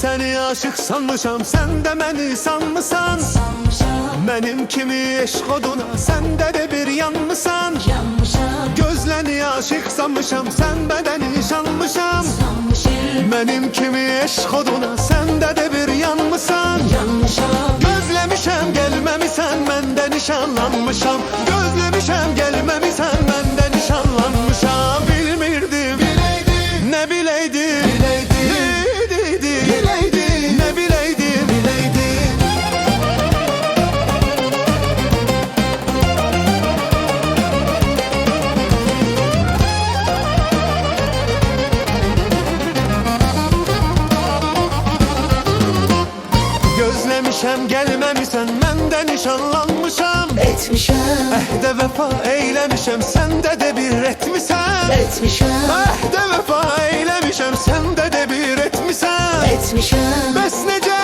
Seni aşık sanmışam, sen de beni sanmışsan. Benim kimi eşk oduna, sen de bir yanmışsan. Gözlerini aşık sanmışam, sen bedeni şanmışam. Benim kimi eşk oduna, sen de bir yanmışsan. Gözlemişem gelmemisən, mən də nişanlanmışam. Gözlemişem gelmemisən, mən də nişanlanmışam. Bilmirdim, bileydim, ne bileydim, bileydim, ne bileydim, bileydim. Gözlemişem gelmemisən, mən də nişanlanmışam. Etmişəm, Əhdə vəfa eyləmişəm, səndə də bir etmisən. etmişəm, Əhdə vəfa eyləmişəm, səndə də bir etmisən. etmişəm. Bəs necə